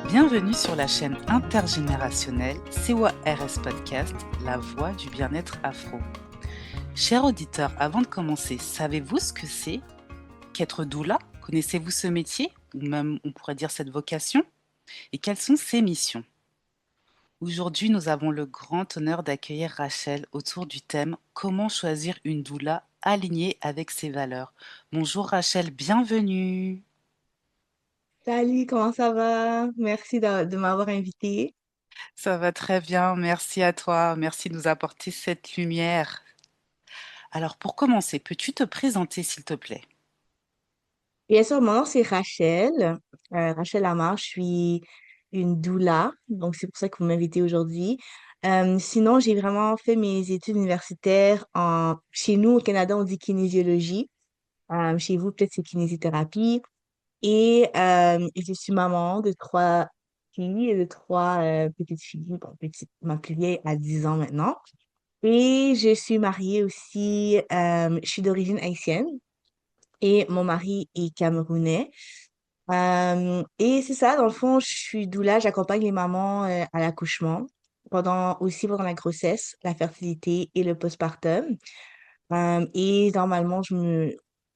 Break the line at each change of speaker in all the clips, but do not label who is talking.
Bienvenue sur la chaîne intergénérationnelle COARS Podcast, la voix du bien-être afro. Chers auditeurs, avant de commencer, savez-vous ce que c'est qu'être doula? Connaissez-vous ce métier? Ou même, on pourrait dire cette vocation? Et quelles sont ses missions? Aujourd'hui, nous avons le grand honneur d'accueillir Rachel autour du thème Comment choisir une doula alignée avec ses valeurs. Bonjour Rachel, bienvenue.
Salut, comment ça va? Merci de m'avoir invité.
Ça va très bien, merci à toi, merci de nous apporter cette lumière. Alors pour commencer, peux-tu te présenter s'il te plaît?
Bien sûr, mon nom c'est Rachel, Rachel Amar. Je suis une doula, donc c'est pour ça que vous m'invitez aujourd'hui. Sinon, j'ai vraiment fait mes études universitaires chez nous au Canada, on dit kinésiologie. Chez vous, peut-être c'est kinésithérapie. Et je suis maman de trois filles et de trois petites filles. Bon, ma plus vieille a 10 ans maintenant. Et je suis mariée aussi, je suis d'origine haïtienne et mon mari est camerounais. Et c'est ça, dans le fond, je suis doula, j'accompagne les mamans à l'accouchement, aussi pendant la grossesse, la fertilité et le postpartum. Et normalement,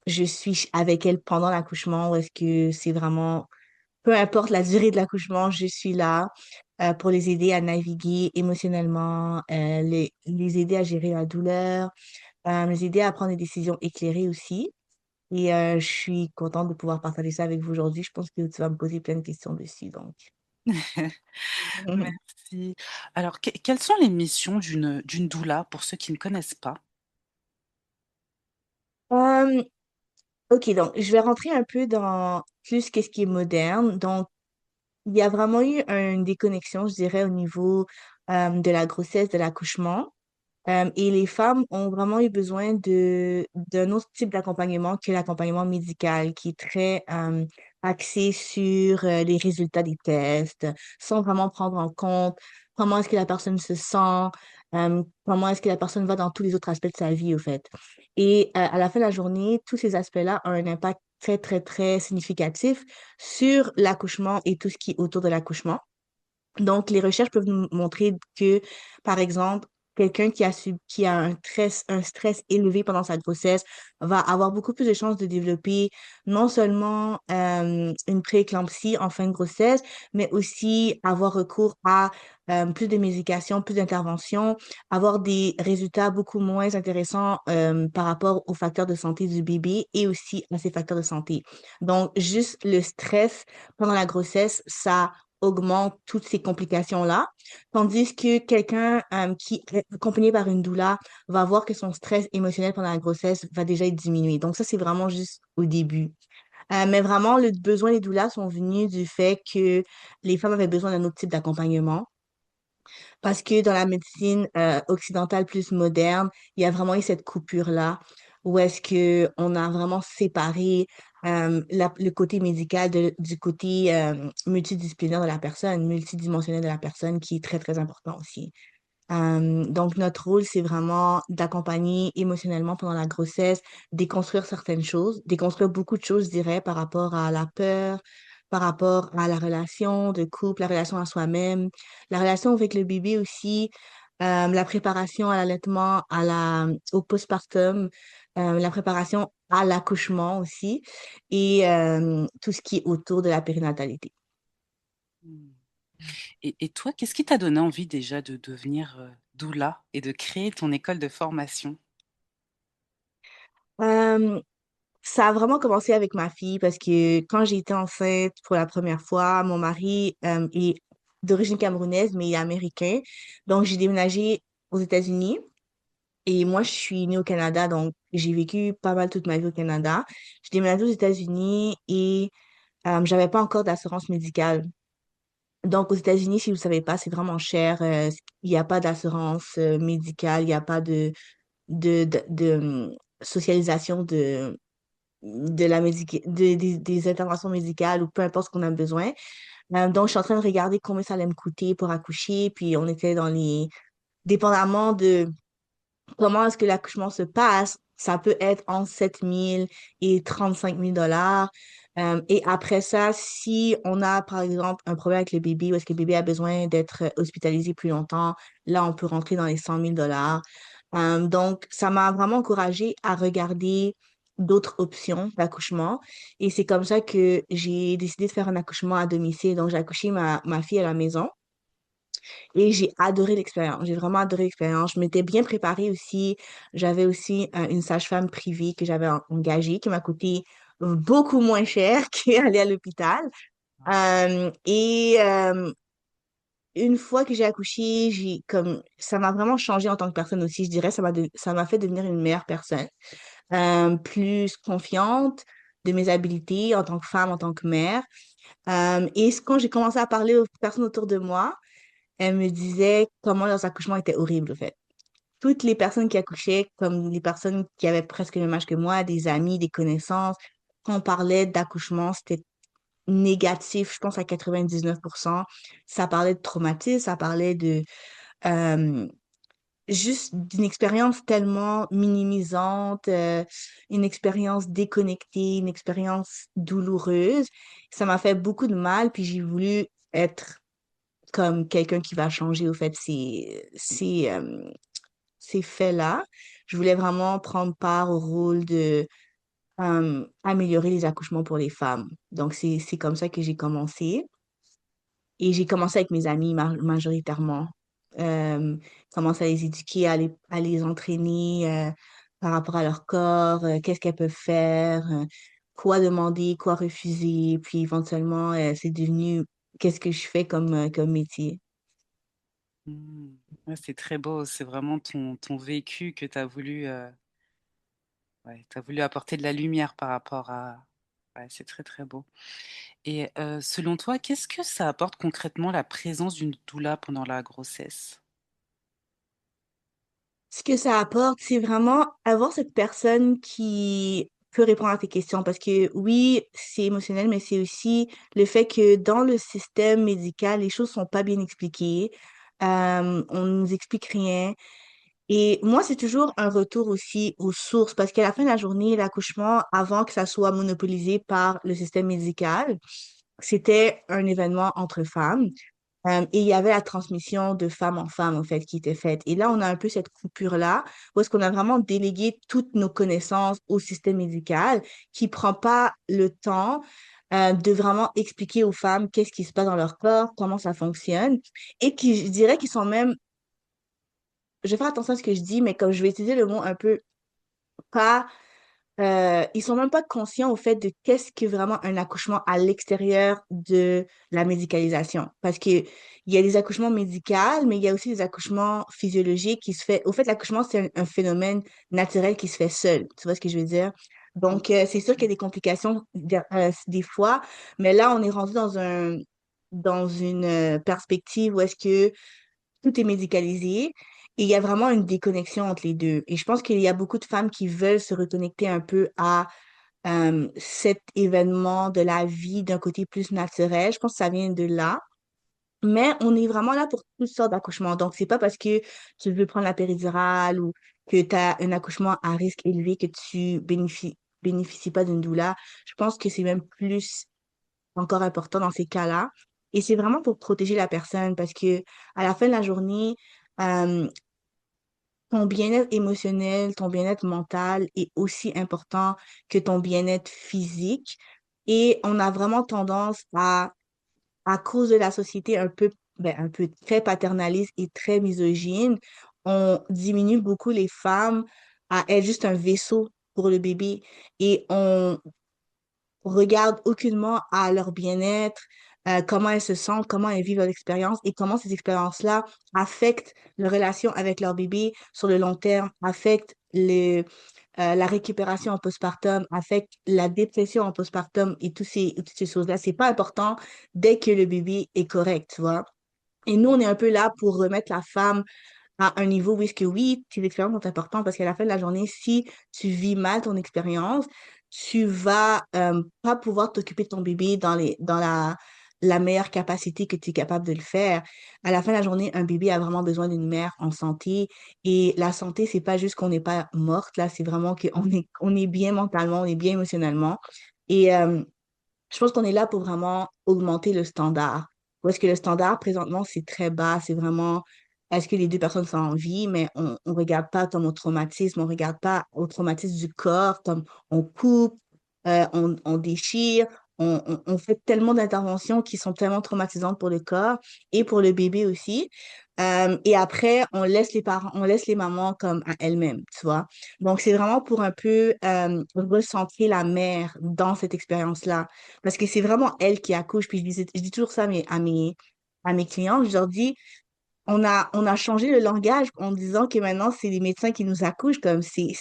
je suis avec elles pendant l'accouchement, où est-ce que c'est vraiment, peu importe la durée de l'accouchement, je suis là pour les aider à naviguer émotionnellement, les aider à gérer la douleur, les aider à prendre des décisions éclairées aussi. Et je suis contente de pouvoir partager ça avec vous aujourd'hui. Je pense que tu vas me poser plein de questions dessus, donc.
Merci. Alors, quelles sont les missions d'une doula pour ceux qui ne connaissent pas?
Euh, ok, donc je vais rentrer un peu dans plus qu'est-ce qui est moderne. Donc, il y a vraiment eu une déconnexion, je dirais, au niveau de la grossesse, de l'accouchement. Et les femmes ont vraiment eu besoin d'un autre type d'accompagnement que l'accompagnement médical, qui est très axé sur les résultats des tests, sans vraiment prendre en compte comment est-ce que la personne se sent, comment est-ce que la personne va dans tous les autres aspects de sa vie, au fait. Et à la fin de la journée, tous ces aspects-là ont un impact très, très, très significatif sur l'accouchement et tout ce qui est autour de l'accouchement. Donc, les recherches peuvent nous montrer que, par exemple, quelqu'un qui a un stress élevé pendant sa grossesse va avoir beaucoup plus de chances de développer non seulement une prééclampsie en fin de grossesse, mais aussi avoir recours à plus de médication, plus d'interventions, avoir des résultats beaucoup moins intéressants par rapport aux facteurs de santé du bébé et aussi à ses facteurs de santé. Donc, juste le stress pendant la grossesse, ça augmente toutes ces complications-là, tandis que quelqu'un qui est accompagné par une doula va voir que son stress émotionnel pendant la grossesse va déjà être diminué. Donc ça, c'est vraiment juste au début. Mais vraiment, le besoin des doulas sont venus du fait que les femmes avaient besoin d'un autre type d'accompagnement. Parce que dans la médecine occidentale plus moderne, il y a vraiment eu cette coupure-là où est-ce que on a vraiment séparé le côté médical du côté multidisciplinaire de la personne, multidimensionnel de la personne, qui est très, très important aussi. Donc, notre rôle, c'est vraiment d'accompagner émotionnellement pendant la grossesse, déconstruire certaines choses, déconstruire beaucoup de choses, je dirais, par rapport à la peur, par rapport à la relation de couple, la relation à soi-même, la relation avec le bébé aussi, la préparation à l'allaitement, au postpartum, la préparation à l'accouchement aussi, et tout ce qui est autour de la périnatalité.
Hmm. Et toi, qu'est-ce qui t'a donné envie déjà de devenir doula et de créer ton école de formation?
Euh, Ça a vraiment commencé avec ma fille parce que quand j'ai été enceinte pour la première fois, mon mari est d'origine camerounaise, mais il est américain. Donc, j'ai déménagé aux États-Unis et moi, je suis née au Canada. Donc, j'ai vécu pas mal toute ma vie au Canada. J'ai déménagé aux États-Unis et j'avais pas encore d'assurance médicale. Donc, aux États-Unis, si vous savez pas, c'est vraiment cher. Il n'y a pas d'assurance médicale, il n'y a pas de socialisation de des interventions médicales ou peu importe ce qu'on a besoin. Donc, je suis en train de regarder combien ça allait me coûter pour accoucher. Puis, on était dépendamment de comment est-ce que l'accouchement se passe, ça peut être entre 7 000 et 35 000 dollars. Et après ça, si on a, par exemple, un problème avec le bébé ou est-ce que le bébé a besoin d'être hospitalisé plus longtemps, là, on peut rentrer dans les 100 000 dollars. Donc, ça m'a vraiment encouragée à regarder d'autres options d'accouchement. Et c'est comme ça que j'ai décidé de faire un accouchement à domicile. Donc, j'ai accouché ma fille à la maison. Et j'ai adoré l'expérience. J'ai vraiment adoré l'expérience. Je m'étais bien préparée aussi. J'avais aussi une sage-femme privée que j'avais engagée qui m'a coûté beaucoup moins cher qu'aller à l'hôpital. Et une fois que j'ai accouché, ça m'a vraiment changé en tant que personne aussi. Je dirais, ça m'a fait devenir une meilleure personne, plus confiante de mes habiletés en tant que femme, en tant que mère. Quand j'ai commencé à parler aux personnes autour de moi, elles me disaient comment leurs accouchements étaient horribles, en fait. Toutes les personnes qui accouchaient, comme les personnes qui avaient presque le même âge que moi, des amis, des connaissances, quand on parlait d'accouchement, c'était négatif, je pense à 99%. Ça parlait de traumatisme, ça parlait de euh, juste d'une expérience tellement minimisante, une expérience déconnectée, une expérience douloureuse. Ça m'a fait beaucoup de mal, puis j'ai voulu être comme quelqu'un qui va changer, au fait, ces faits-là. Je voulais vraiment prendre part au rôle de améliorer les accouchements pour les femmes. Donc, c'est comme ça que j'ai commencé. Et j'ai commencé avec mes amis majoritairement. Euh, Commencé à les éduquer, à les entraîner par rapport à leur corps, qu'est-ce qu'elles peuvent faire, quoi demander, quoi refuser. Puis éventuellement, c'est devenu qu'est-ce que je fais comme métier.
Hmm. Ouais, c'est très beau, c'est vraiment ton vécu que tu as voulu, ouais, t'as voulu apporter de la lumière par rapport à... Ouais, c'est très très beau. Et selon toi, qu'est-ce que ça apporte concrètement la présence d'une doula pendant la grossesse?
Ce que ça apporte, c'est vraiment avoir cette personne qui peut répondre à tes questions. Parce que oui, c'est émotionnel, mais c'est aussi le fait que dans le système médical, les choses sont pas bien expliquées. On nous explique rien. Et moi, c'est toujours un retour aussi aux sources. Parce qu'à la fin de la journée, l'accouchement, avant que ça soit monopolisé par le système médical, c'était un événement entre femmes. Et il y avait la transmission de femme en femme, en fait, qui était faite. Et là, on a un peu cette coupure-là, où est-ce qu'on a vraiment délégué toutes nos connaissances au système médical, qui prend pas le temps, de vraiment expliquer aux femmes qu'est-ce qui se passe dans leur corps, comment ça fonctionne, et qui, je dirais, qu'ils sont même, je vais faire attention à ce que je dis, mais comme je vais utiliser le mot un peu pas ils sont même pas conscients au fait de qu'est-ce que vraiment un accouchement à l'extérieur de la médicalisation. Parce que il y a des accouchements médicaux, mais il y a aussi des accouchements physiologiques qui se fait. Au fait, l'accouchement, c'est un phénomène naturel qui se fait seul. Tu vois ce que je veux dire? Donc, c'est sûr qu'il y a des complications des fois, mais là, on est rendu dans une perspective où est-ce que tout est médicalisé et il y a vraiment une déconnexion entre les deux. Et je pense qu'il y a beaucoup de femmes qui veulent se reconnecter un peu à cet événement de la vie d'un côté plus naturel. Je pense que ça vient de là. Mais on est vraiment là pour toutes sortes d'accouchements. Donc, c'est pas parce que tu veux prendre la péridurale ou que tu as un accouchement à risque élevé que tu bénéficies pas d'une doula. Je pense que c'est même plus encore important dans ces cas-là. Et c'est vraiment pour protéger la personne parce que à la fin de la journée, euh, ton bien-être émotionnel, ton bien-être mental est aussi important que ton bien-être physique. Et on a vraiment tendance à cause de la société un peu très paternaliste et très misogyne, on diminue beaucoup les femmes à être juste un vaisseau pour le bébé. Et on regardent aucunement à leur bien-être, comment elles se sentent, comment elles vivent leur expérience et comment ces expériences-là affectent leur relation avec leur bébé sur le long terme, affectent la récupération en postpartum, affectent la dépression en postpartum et toutes ces choses-là. C'est pas important dès que le bébé est correct, tu vois. Et nous, on est un peu là pour remettre la femme à un niveau où est-ce que oui, tes expériences sont importantes parce qu'à la fin de la journée, si tu vis mal ton expérience, tu vas pas pouvoir t'occuper de ton bébé dans la meilleure capacité que tu es capable de le faire. À la fin de la journée, un bébé a vraiment besoin d'une mère en santé et la santé, c'est pas juste qu'on n'est pas morte, là, c'est vraiment on est bien mentalement, on est bien émotionnellement. Et Je pense qu'on est là pour vraiment augmenter le standard. Ou est-ce que le standard, présentement, c'est très bas, c'est vraiment, est-ce que les deux personnes sont en vie, mais on regarde pas comme au traumatisme, on regarde pas au traumatisme du corps, comme on coupe, on déchire, on fait tellement d'interventions qui sont tellement traumatisantes pour le corps et pour le bébé aussi. Et après, on laisse les parents, on laisse les mamans comme à elles-mêmes, tu vois. Donc, c'est vraiment pour un peu recentrer la mère dans cette expérience-là. Parce que c'est vraiment elle qui accouche. Puis je dis toujours ça à mes clients. Je leur dis, on a changé le langage en disant que maintenant, c'est les médecins qui nous accouchent. Comme c'est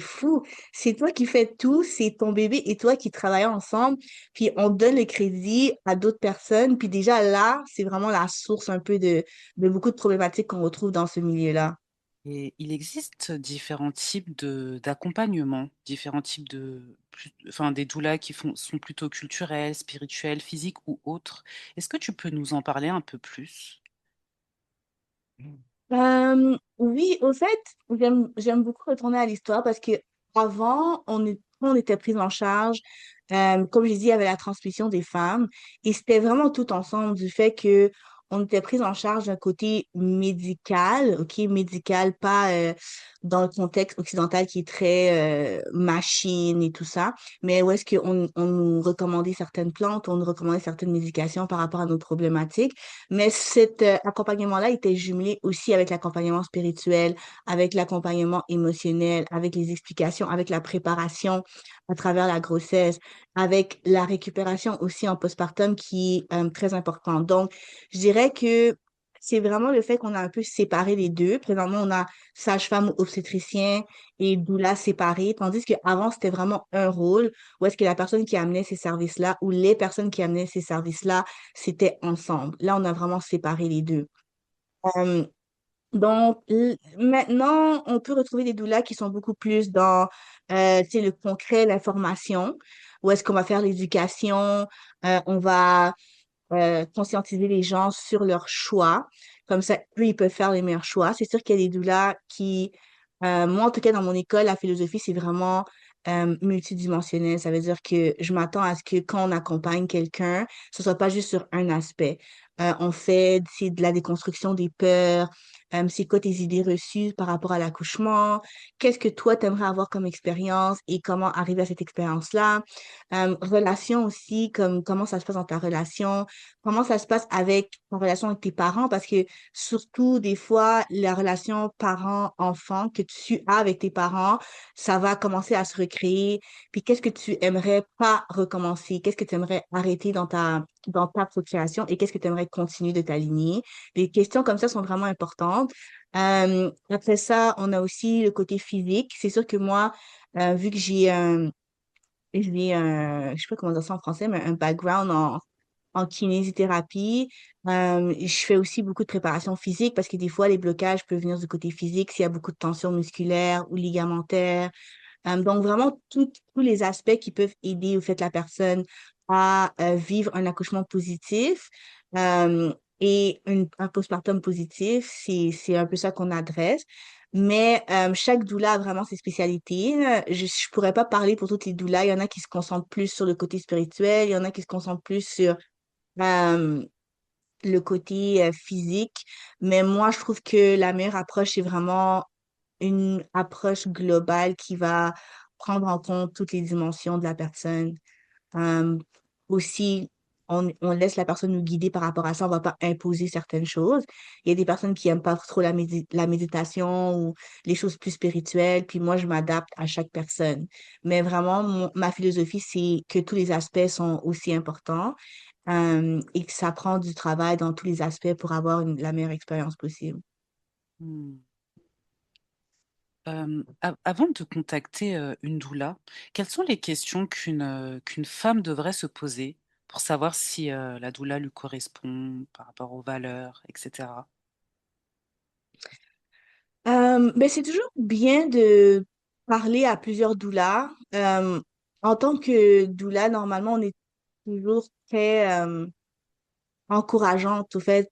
fou. C'est toi qui fais tout, c'est ton bébé et toi qui travaillez ensemble. Puis on donne le crédit à d'autres personnes. Puis déjà là, c'est vraiment la source un peu de beaucoup de problématiques qu'on retrouve dans ce milieu-là.
Et il existe différents types d'accompagnement, différents types enfin, des doulas qui sont plutôt culturels, spirituels, physiques ou autres. Est-ce que tu peux nous en parler un peu plus?
Oui, au fait, j'aime beaucoup retourner à l'histoire parce que avant, on était pris en charge, comme je dis, il y avait la transmission des femmes et c'était vraiment tout ensemble du fait que on était pris en charge d'un côté médical, ok, médical, pas dans le contexte occidental qui est très machine et tout ça, mais où est-ce qu'on nous recommandait certaines plantes, on nous recommandait certaines médications par rapport à nos problématiques. Mais cet accompagnement-là était jumelé aussi avec l'accompagnement spirituel, avec l'accompagnement émotionnel, avec les explications, avec la préparation à travers la grossesse, avec la récupération aussi en postpartum qui est très importante. Donc, je dirais que c'est vraiment le fait qu'on a un peu séparé les deux. Présentement, on a sage-femme ou obstétricien et doula séparés, tandis qu'avant, c'était vraiment un rôle où est-ce que la personne qui amenait ces services-là ou les personnes qui amenaient ces services-là c'était ensemble. Là, on a vraiment séparé les deux. Euh, donc, maintenant, on peut retrouver des doulas qui sont beaucoup plus dans, tu sais, le concret, l'information, où est-ce qu'on va faire l'éducation, on va conscientiser les gens sur leurs choix. Comme ça, eux, ils peuvent faire les meilleurs choix. C'est sûr qu'il y a des doulas qui, moi, en tout cas, dans mon école, la philosophie, c'est vraiment multidimensionnel. Ça veut dire que je m'attends à ce que quand on accompagne quelqu'un, ce soit pas juste sur un aspect. On fait c'est de la déconstruction des peurs. C'est quoi tes idées reçues par rapport à l'accouchement? Qu'est-ce que toi, t'aimerais avoir comme expérience et comment arriver à cette expérience-là? Relation aussi, comme comment ça se passe dans ta relation, comment ça se passe avec ta relation avec tes parents, parce que surtout des fois, la relation parent-enfant que tu as avec tes parents, ça va commencer à se recréer. Puis qu'est-ce que tu aimerais pas recommencer? Qu'est-ce que tu aimerais arrêter dans ta procréation et qu'est-ce que tu aimerais continuer de t'aligner? Les questions comme ça sont vraiment importantes. Après ça, on a aussi le côté physique. C'est sûr que moi, vu que je sais pas comment dire ça en français, mais un background en kinésithérapie. Je fais aussi beaucoup de préparation physique parce que des fois, les blocages peuvent venir du côté physique s'il y a beaucoup de tension musculaire ou ligamentaire. Donc, vraiment, tous les aspects qui peuvent aider au fait la personne à vivre un accouchement positif et un postpartum positif, c'est un peu ça qu'on adresse. Mais chaque doula a vraiment ses spécialités. Je pourrais pas parler pour toutes les doulas. Il y en a qui se concentrent plus sur le côté spirituel, il y en a qui se concentrent plus sur euh, le côté physique. Mais moi, je trouve que la meilleure approche, c'est vraiment une approche globale qui va prendre en compte toutes les dimensions de la personne. Euh, Aussi, on laisse la personne nous guider par rapport à ça. On va pas imposer certaines choses. Il y a des personnes qui aiment pas trop la méditation ou les choses plus spirituelles. Puis moi, je m'adapte à chaque personne. Mais vraiment, ma philosophie, c'est que tous les aspects sont aussi importants et que ça prend du travail dans tous les aspects pour avoir la meilleure expérience possible.
Hmm. Avant de contacter une doula, quelles sont les questions qu'une femme devrait se poser pour savoir si la doula lui correspond par rapport aux valeurs, etc.
Ben c'est toujours bien de parler à plusieurs doulas. En tant que doula, normalement, on est toujours très encourageante au fait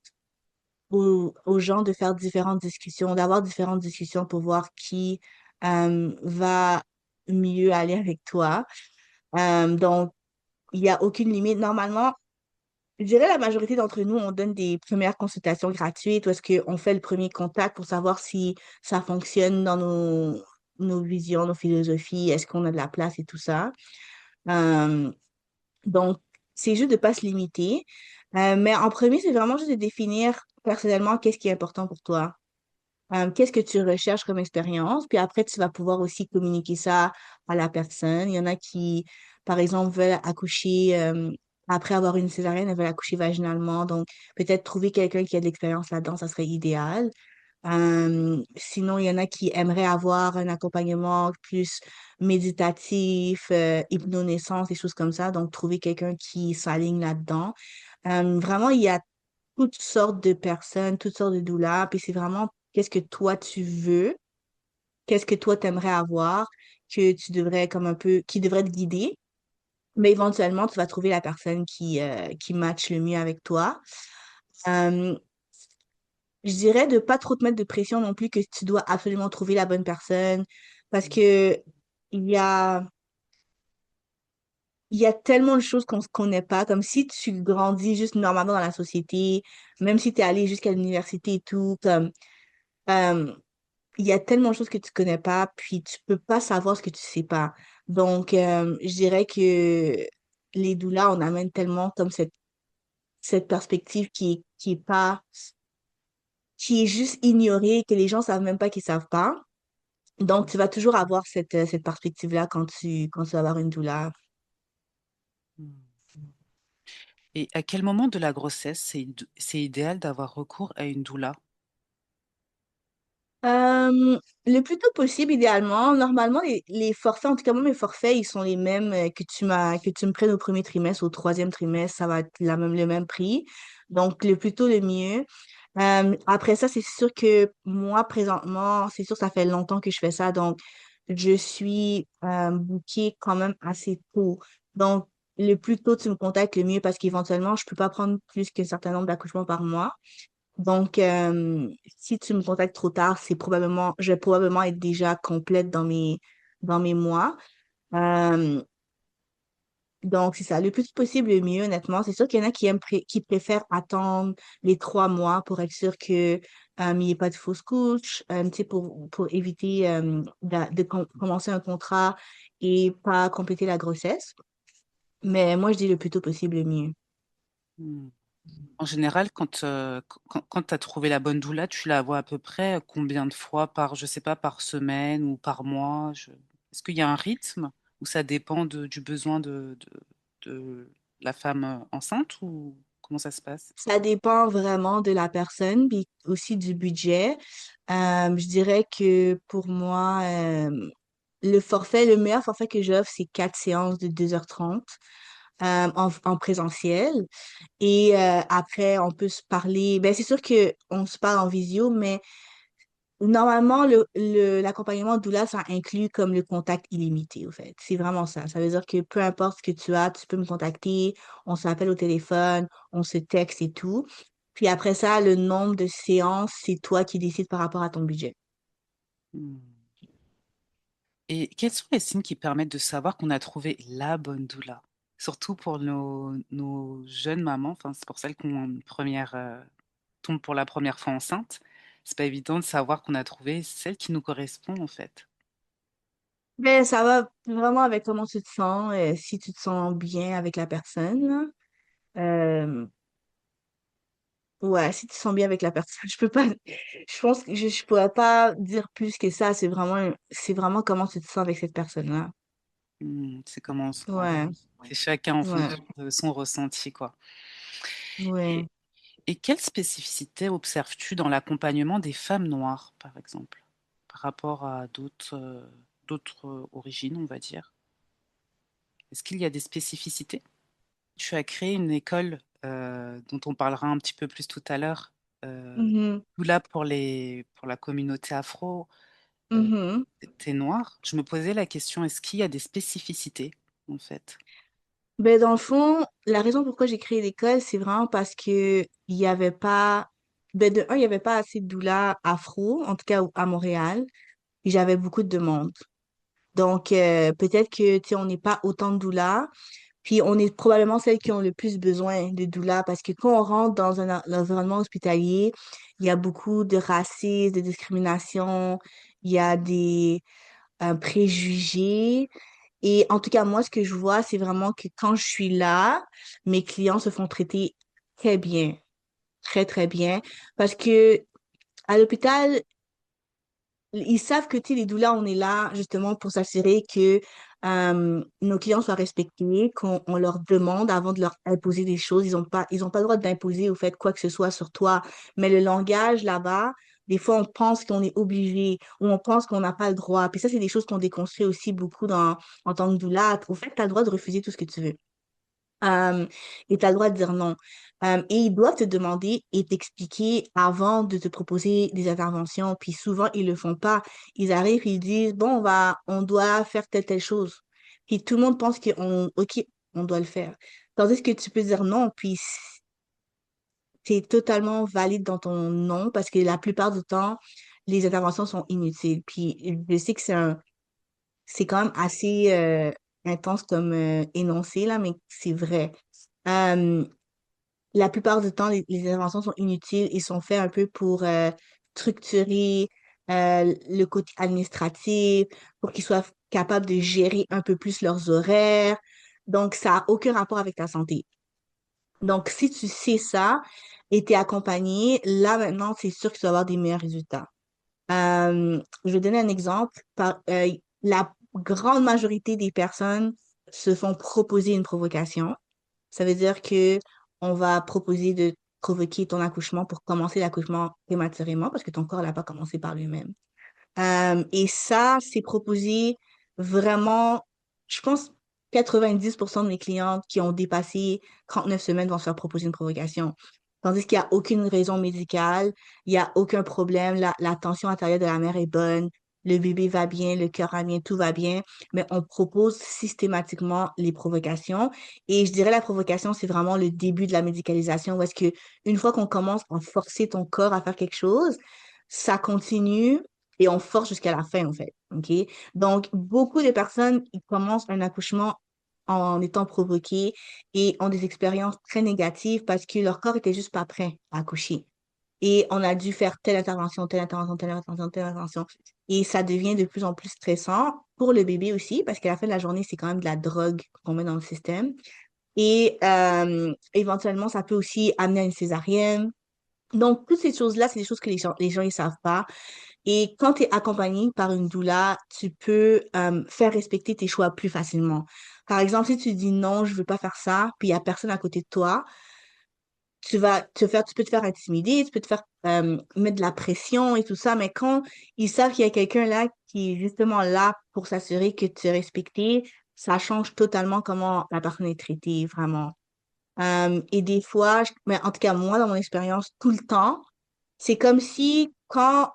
aux gens de faire différentes discussions, d'avoir différentes discussions pour voir qui va mieux aller avec toi. Donc, il n'y a aucune limite. Normalement, je dirais la majorité d'entre nous, on donne des premières consultations gratuites où est-ce qu'on fait le premier contact pour savoir si ça fonctionne dans nos visions, nos philosophies, est-ce qu'on a de la place et tout ça. Euh, donc, c'est juste de ne pas se limiter. Mais en premier, c'est vraiment juste de définir personnellement qu'est-ce qui est important pour toi. Qu'est-ce que tu recherches comme expérience? Puis après, tu vas pouvoir aussi communiquer ça à la personne. Il y en a qui, par exemple, veulent accoucher, après avoir une césarienne, elles veulent accoucher vaginalement. Donc, peut-être trouver quelqu'un qui a de l'expérience là-dedans, ça serait idéal. Sinon, il y en a qui aimeraient avoir un accompagnement plus méditatif, hypnonaissance, des choses comme ça. Donc, trouver quelqu'un qui s'aligne là-dedans. Vraiment, il y a toutes sortes de personnes, toutes sortes de doulas. Puis c'est vraiment qu'est-ce que toi tu veux, qu'est-ce que toi t'aimerais avoir, que tu devrais comme un peu, qui devrait te guider. Mais éventuellement, tu vas trouver la personne qui matche le mieux avec toi. Euh, je dirais de pas trop te mettre de pression non plus que tu dois absolument trouver la bonne personne parce que il y a, il y a tellement de choses qu'on ne connaît pas. Comme si tu grandis juste normalement dans la société, même si tu es allé jusqu'à l'université et tout, comme euh, il y a tellement de choses que tu connais pas, puis tu peux pas savoir ce que tu sais pas. Donc, je dirais que les doulas, on amène tellement comme cette perspective qui est pas, qui est juste ignorée, que les gens savent même pas qu'ils savent pas. Donc, tu vas toujours avoir cette perspective-là quand tu vas avoir une doula.
Et à quel moment de la grossesse c'est idéal d'avoir recours à une doula?
Le plus tôt possible, idéalement. Normalement, les forfaits, en tout cas, moi, mes forfaits, ils sont les mêmes que tu me prennes au premier trimestre, au troisième trimestre, ça va être le même prix. Donc, le plus tôt, le mieux. Après ça, c'est sûr que moi, présentement, c'est sûr, ça fait longtemps que je fais ça. Donc, je suis bookée quand même assez tôt. Donc, le plus tôt tu me contactes, le mieux, parce qu'éventuellement, je peux pas prendre plus qu'un certain nombre d'accouchements par mois. Donc, si tu me contactes trop tard, je vais probablement être déjà complète dans mes mois. Euh, donc, c'est ça. Le plus possible, le mieux, honnêtement. C'est sûr qu'il y en a qui préfèrent attendre les 3 mois pour être sûr que, il n'y ait pas de fausse couche, tu sais, pour éviter, commencer un contrat et pas compléter la grossesse. Mais moi, je dis le plus tôt possible, le mieux.
Hmm. En général, quand tu as trouvé la bonne doula, tu la vois à peu près combien de fois par, je sais pas, par semaine ou par mois? Est-ce qu'il y a un rythme ou ça dépend du besoin de la femme enceinte ou comment ça se passe?
Ça dépend vraiment de la personne, puis aussi du budget. Je dirais que pour moi, le meilleur forfait que j'offre, c'est 4 séances de 2h30 en présentiel. Et après, on peut se parler. Ben, c'est sûr que on se parle en visio, mais normalement, l'accompagnement doula, ça inclut comme le contact illimité, au fait. C'est vraiment ça. Ça veut dire que peu importe ce que tu as, tu peux me contacter, on s'appelle au téléphone, on se texte et tout. Puis après ça, le nombre de séances, c'est toi qui décides par rapport à ton budget.
Hmm. Et quels sont les signes qui permettent de savoir qu'on a trouvé la bonne doula? Surtout pour nos jeunes mamans, enfin, c'est pour celles qui ont une tombent pour la première fois enceinte. C'est pas évident de savoir qu'on a trouvé celle qui nous correspond, en fait.
Ben, ça va vraiment avec comment tu te sens, si tu te sens bien avec la personne, là. Euh, ouais, si tu te sens bien avec la personne, je peux pas, je pense que je pourrais pas dire plus que ça. C'est vraiment comment tu te sens avec cette personne-là.
C'est comment
Ouais,
c'est chacun en
ouais,
fonction de son ressenti, quoi.
ouais.
Et, et quelle spécificité observes-tu dans l'accompagnement des femmes noires, par exemple, par rapport à d'autres origines, on va dire? Est-ce qu'il y a des spécificités? Tu as créé une école dont on parlera un petit peu plus tout à l'heure, euh,
Mhm,
là pour la communauté afro, euh,
mhm.
t'es noire. Je me posais la question, est-ce qu'il y a des spécificités, en fait?
Ben, dans le fond, la raison pourquoi j'ai créé l'école, c'est vraiment parce que il y avait pas, ben, de un, il y avait pas assez de doulas afro, en tout cas à Montréal, et j'avais beaucoup de demandes. Donc, peut-être que, tu sais, on n'est pas autant de doulas. Puis on est probablement celles qui ont le plus besoin de doula parce que quand on rentre dans un environnement hospitalier, il y a beaucoup de racisme, de discrimination, il y a des préjugés. Et en tout cas, moi, ce que je vois, c'est vraiment que quand je suis là, mes clients se font traiter très bien, très, très bien. Parce que à l'hôpital, ils savent que, tu sais, les doulas, on est là justement pour s'assurer que nos clients soient respectés, qu'on on leur demande avant de leur imposer des choses. Ils ont pas le droit d'imposer au fait quoi que ce soit sur toi. Mais le langage là-bas, des fois, on pense qu'on est obligé ou on pense qu'on n'a pas le droit. Puis ça, c'est des choses qu'on déconstruit aussi beaucoup en tant que doula. Au fait, tu as le droit de refuser tout ce que tu veux. Euh, et tu as le droit de dire non. Et ils doivent te demander et t'expliquer avant de te proposer des interventions. Puis souvent, ils le font pas. Ils arrivent, ils disent, bon, on doit faire telle chose. Puis tout le monde pense OK, on doit le faire. Tandis que tu peux dire non, puis c'est totalement valide dans ton non parce que la plupart du temps, les interventions sont inutiles. Puis je sais que c'est quand même assez intense comme énoncé, là, mais c'est vrai. Euh, la plupart du temps, les interventions sont inutiles et sont faites un peu pour structurer le côté administratif, pour qu'ils soient capables de gérer un peu plus leurs horaires. Donc, ça n'a aucun rapport avec ta santé. Donc, si tu sais ça et t'es accompagné, là maintenant, c'est sûr que tu vas avoir des meilleurs résultats. Je vais donner un exemple. La grande majorité des personnes se font proposer une provocation. Ça veut dire que on va proposer de provoquer ton accouchement pour commencer l'accouchement prématurément parce que ton corps n'a pas commencé par lui-même. Et ça, c'est proposé vraiment, je pense, 90% de mes clientes qui ont dépassé 39 semaines vont se faire proposer une provocation. Tandis qu'il n'y a aucune raison médicale, il n'y a aucun problème, la tension artérielle de la mère est bonne, le bébé va bien, le cœur va bien, tout va bien, mais on propose systématiquement les provocations. Et je dirais la provocation, c'est vraiment le début de la médicalisation, où est-ce que une fois qu'on commence à forcer ton corps à faire quelque chose, ça continue et on force jusqu'à la fin, en fait. OK? Donc, beaucoup de personnes, ils commencent un accouchement en étant provoqués et ont des expériences très négatives parce que leur corps était juste pas prêt à accoucher. Et on a dû faire telle intervention, telle intervention, telle intervention, telle intervention. Et ça devient de plus en plus stressant pour le bébé aussi, parce qu'à la fin de la journée, c'est quand même de la drogue qu'on met dans le système. Et éventuellement, ça peut aussi amener à une césarienne. Donc, toutes ces choses-là, c'est des choses que les gens, ils savent pas. Et quand tu es accompagné par une doula, tu peux faire respecter tes choix plus facilement. Par exemple, si tu dis non, je veux pas faire ça, puis il y a personne à côté de toi, tu peux te faire intimider, tu peux te faire mettre de la pression et tout ça, mais quand ils savent qu'il y a quelqu'un là qui est justement là pour s'assurer que tu es respecté, ça change totalement comment la personne est traitée, vraiment. Et des fois, mais en tout cas, moi, dans mon expérience, tout le temps, c'est comme si quand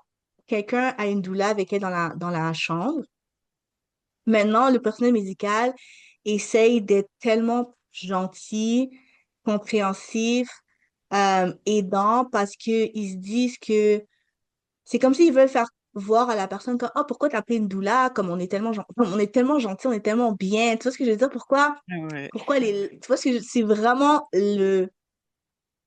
quelqu'un a une doula avec elle dans la chambre, maintenant, le personnel médical essaye d'être tellement gentil, compréhensif, aidant parce qu'ils se disent que c'est comme s'ils veulent faire voir à la personne comme, oh, pourquoi t'as appelé une doula? Comme on est tellement, comme on est tellement gentil, on est tellement bien. Tu vois ce que je veux dire?
Ouais.
Tu vois c'est vraiment le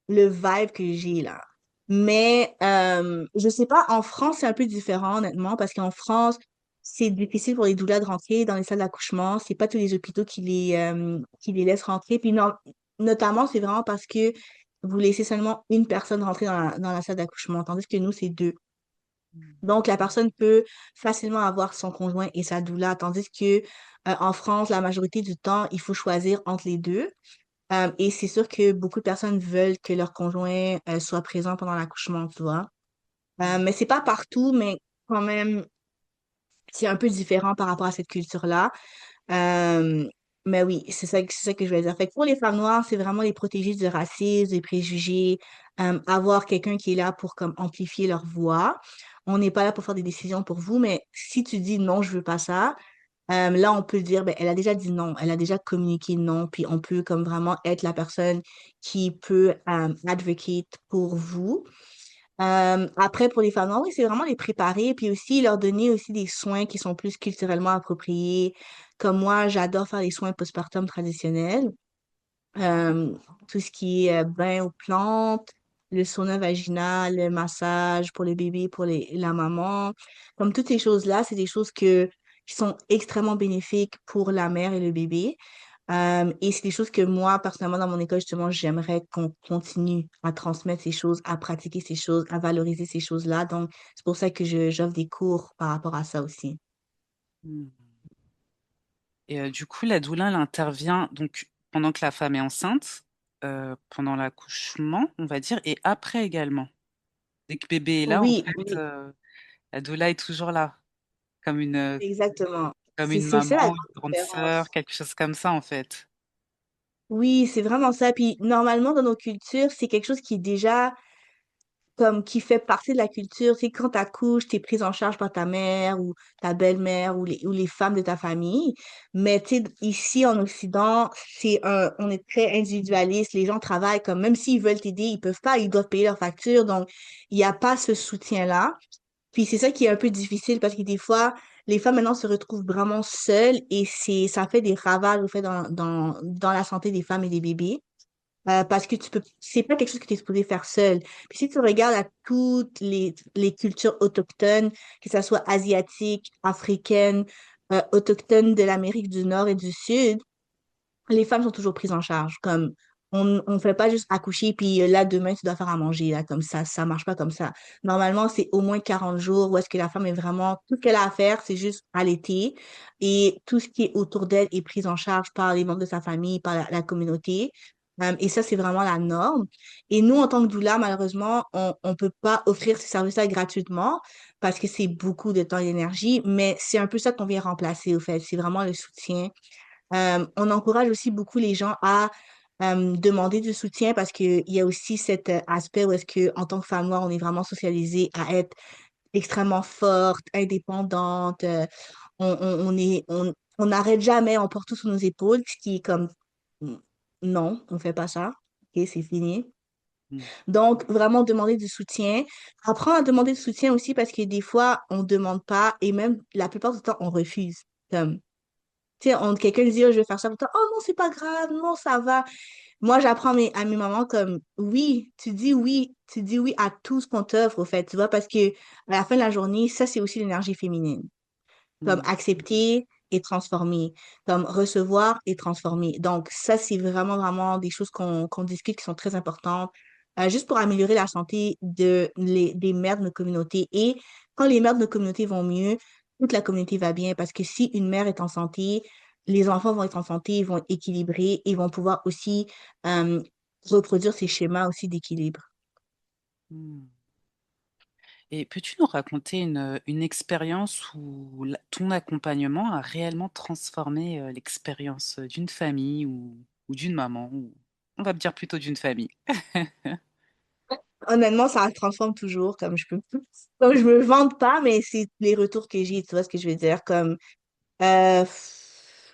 vibe que j'ai là. Mais je sais pas, en France, c'est un peu différent, honnêtement, parce qu'en France, c'est difficile pour les doulas de rentrer dans les salles d'accouchement. C'est pas tous les hôpitaux qui les laissent rentrer. Puis notamment, c'est vraiment parce que vous laissez seulement une personne rentrer dans la salle d'accouchement, tandis que nous, c'est deux. Donc, la personne peut facilement avoir son conjoint et sa doula, tandis que en France, la majorité du temps, il faut choisir entre les deux. Et c'est sûr que beaucoup de personnes veulent que leur conjoint soit présent pendant l'accouchement, tu vois. Mais c'est pas partout, mais quand même, c'est un peu différent par rapport à cette culture-là. Euh, mais oui, c'est ça que je voulais dire. Fait que pour les femmes noires, c'est vraiment les protéger du racisme, des préjugés, avoir quelqu'un qui est là pour comme amplifier leur voix. On n'est pas là pour faire des décisions pour vous, mais si tu dis non, je veux pas ça, là, on peut dire, ben, elle a déjà dit non, elle a déjà communiqué non, puis on peut comme vraiment être la personne qui peut advocate pour vous. Après, pour les femmes noires, oui, c'est vraiment les préparer, puis aussi leur donner aussi des soins qui sont plus culturellement appropriés, comme moi, j'adore faire les soins postpartum traditionnels. Euh, Tout ce qui est bain aux plantes, le sauna vaginal, le massage pour le bébé, pour la maman. Comme toutes ces choses-là, c'est des choses qui sont extrêmement bénéfiques pour la mère et le bébé. Et c'est des choses que moi, personnellement, dans mon école, justement, j'aimerais qu'on continue à transmettre ces choses, à pratiquer ces choses, à valoriser ces choses-là. Donc, c'est pour ça que j'offre des cours par rapport à ça aussi.
Hmm. Et du coup, la doula, elle intervient donc pendant que la femme est enceinte, pendant l'accouchement, on va dire, et après également. Dès que bébé est là, en
Oui,
fait,
oui,
la doula est toujours là, comme
exactement.
comme
C'est
une
c'est ça la
maman, une
grande
grande sœur,
différence.
quelque chose comme ça, en fait.
Oui, c'est vraiment ça. Puis normalement, dans nos cultures, c'est quelque chose qui est déjà comme qui fait partie de la culture. C'est quand tu accouches, tu es prise en charge par ta mère ou ta belle-mère ou les femmes de ta famille. Mais tu sais, ici en Occident, on est très individualiste. Les gens travaillent comme même s'ils veulent t'aider, ils peuvent pas, ils doivent payer leurs factures. Donc, il n'y a pas ce soutien-là. Puis c'est ça qui est un peu difficile parce que des fois, les femmes maintenant se retrouvent vraiment seules et ça fait des ravages au fait dans la santé des femmes et des bébés. Parce que c'est pas quelque chose que tu es supposé faire seul. Puis si tu regardes à toutes les cultures autochtones, que ce soit asiatiques, africaines, autochtones de l'Amérique du Nord et du Sud, les femmes sont toujours prises en charge. Comme on fait pas juste accoucher puis là demain tu dois faire à manger là comme ça marche pas comme ça. Normalement, c'est au moins 40 jours où est-ce que la femme est vraiment tout ce qu'elle a à faire, c'est juste allaiter et tout ce qui est autour d'elle est pris en charge par les membres de sa famille, par la communauté. Et ça, c'est vraiment la norme. Et nous, en tant que doula, malheureusement, on peut pas offrir ce service-là gratuitement parce que c'est beaucoup de temps et d'énergie, mais c'est un peu ça qu'on vient remplacer, au fait. C'est vraiment le soutien. On encourage aussi beaucoup les gens à demander du soutien parce qu'il y a aussi cet aspect où est-ce que en tant que femme noire, on est vraiment socialisé à être extrêmement forte, indépendante. On n'arrête jamais, on porte tout sur nos épaules, ce qui est comme mm, non, on fait pas ça. OK, c'est fini.
Hmm.
Donc, vraiment demander du soutien. Apprendre à demander du soutien aussi parce que des fois, on demande pas et même la plupart du temps, on refuse. Comme tu sais, quelqu'un dit, oh, je vais faire ça pour toi. Oh non, c'est pas grave, non, ça va. Moi, j'apprends à mes mamans comme, oui, tu dis oui à tout ce qu'on t'offre, au fait, tu vois, parce que à la fin de la journée, ça, c'est aussi l'énergie féminine. Comme
Hmm.
accepter et transformer, comme recevoir et transformer. Donc, ça, c'est vraiment des choses qu'on discute qui sont très importantes, juste pour améliorer la santé des mères de nos communautés. Et quand les mères de nos communautés vont mieux, toute la communauté va bien parce que si une mère est en santé, les enfants vont être en santé, ils vont être équilibrés, ils vont pouvoir aussi euh, reproduire ces schémas aussi d'équilibre.
Hmm. Et peux-tu nous raconter une expérience où ton accompagnement a réellement transformé l'expérience d'une famille ou d'une maman, ou on va me dire plutôt d'une famille.
Honnêtement, ça transforme toujours, comme je peux. Comme je me vante pas, mais c'est les retours que j'ai, tu vois ce que je veux dire? Comme euh,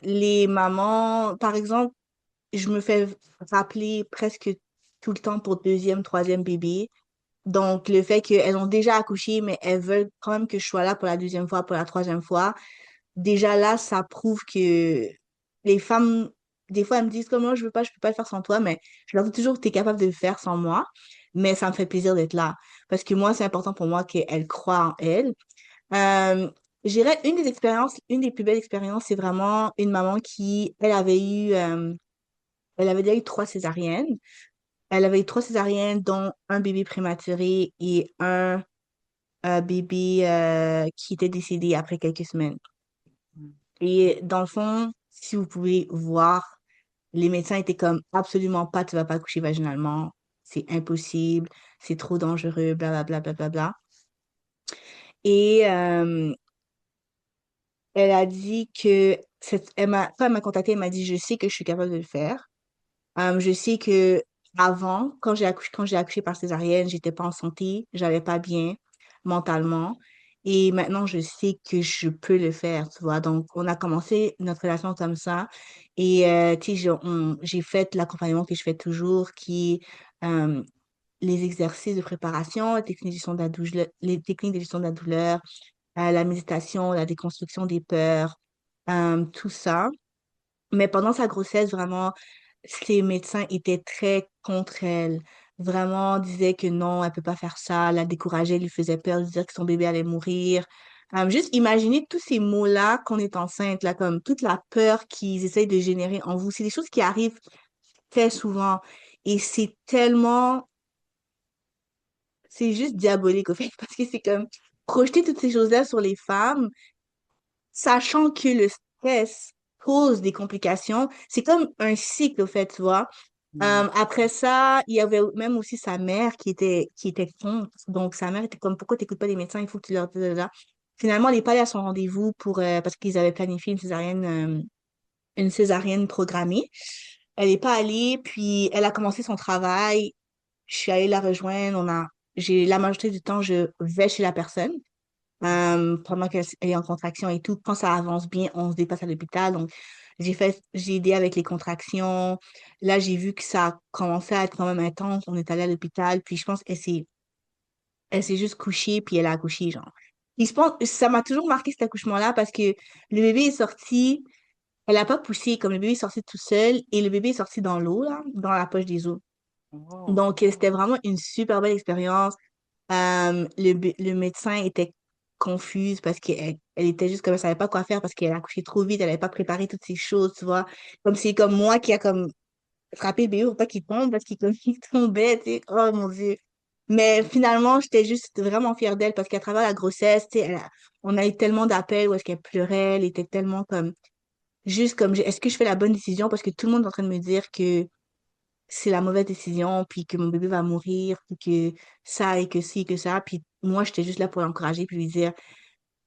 les mamans, par exemple, je me fais rappeler presque tout le temps pour deuxième, troisième bébé. Donc, le fait qu'elles ont déjà accouché, mais elles veulent quand même que je sois là pour la deuxième fois, pour la troisième fois, déjà là, ça prouve que les femmes, des fois, elles me disent comment je peux pas le faire sans toi, mais je leur dis toujours que tu es capable de le faire sans moi, mais ça me fait plaisir d'être là. Parce que moi, c'est important pour moi qu'elles croient en elles. Euh, je dirais une des plus belles expériences, c'est vraiment une maman qui, elle avait déjà eu 3 césariennes. Elle avait eu 3 césariennes, dont un bébé prématuré et un bébé qui était décédé après quelques semaines.
Hmm.
Et dans le fond, si vous pouvez voir, les médecins étaient comme absolument pas, tu vas pas accoucher vaginalement, c'est impossible, c'est trop dangereux, blablabla, blablabla. Et elle a dit que, quand elle m'a contactée, elle m'a dit, je sais que je suis capable de le faire. Je sais que avant, quand j'ai accouché par césarienne, j'étais pas en santé, j'allais pas bien mentalement. Et maintenant, je sais que je peux le faire, tu vois. Donc, on a commencé notre relation comme ça. Et, tu sais, j'ai fait l'accompagnement que je fais toujours, qui est les exercices de préparation, les techniques de gestion de la douleur, la méditation, la déconstruction des peurs, tout ça. Mais pendant sa grossesse, vraiment, ses médecins étaient très contre elle. Vraiment, disaient que non, elle peut pas faire ça, la décourageaient, lui faisait peur, lui dire que son bébé allait mourir. Juste imaginer tous ces mots-là qu'on est enceinte, là, comme toute la peur qu'ils essayent de générer en vous. C'est des choses qui arrivent très souvent. Et c'est tellement, c'est juste diabolique, au fait, parce que c'est comme projeter toutes ces choses-là sur les femmes sachant que le stress cause des complications, c'est comme un cycle, au fait, tu vois.
Mm.
Après ça, il y avait même aussi sa mère qui était contre. Donc, sa mère était comme, pourquoi t'écoutes pas les médecins? Il faut que tu leur dises là. Finalement, elle n'est pas allée à son rendez-vous parce qu'ils avaient planifié une césarienne programmée. Elle n'est pas allée, puis elle a commencé son travail. Je suis allée la rejoindre. J'ai la majorité du temps, je vais chez la personne pendant qu'elle est en contraction et tout. Quand ça avance bien, on se dépasse à l'hôpital. Donc, j'ai aidé avec les contractions. Là, j'ai vu que ça a commencé à être quand même intense. On est allé à l'hôpital. Puis, je pense qu'elle s'est juste couchée, puis elle a accouché, genre. Ça m'a toujours marqué cet accouchement-là parce que le bébé est sorti, elle a pas poussé, comme le bébé est sorti tout seul, et le bébé est sorti dans l'eau, là, dans la poche des os.
Oh.
Donc, c'était vraiment une super belle expérience. Le médecin était confuse parce qu'elle était juste comme elle savait pas quoi faire parce qu'elle a accouché trop vite, elle n'avait pas préparé toutes ces choses, tu vois. Comme c'est comme moi qui a comme frappé le bébé pour pas qu'il tombe parce qu'il comme il tombait, tu sais. Oh mon Dieu. Mais finalement, j'étais juste vraiment fière d'elle parce qu'à travers la grossesse, tu sais, on a eu tellement d'appels où est-ce qu'elle pleurait, elle était tellement comme juste comme est-ce que je fais la bonne décision parce que tout le monde est en train de me dire que c'est la mauvaise décision, puis que mon bébé va mourir, puis que ça et que ci, que ça. Puis moi, j'étais juste là pour l'encourager, puis lui dire,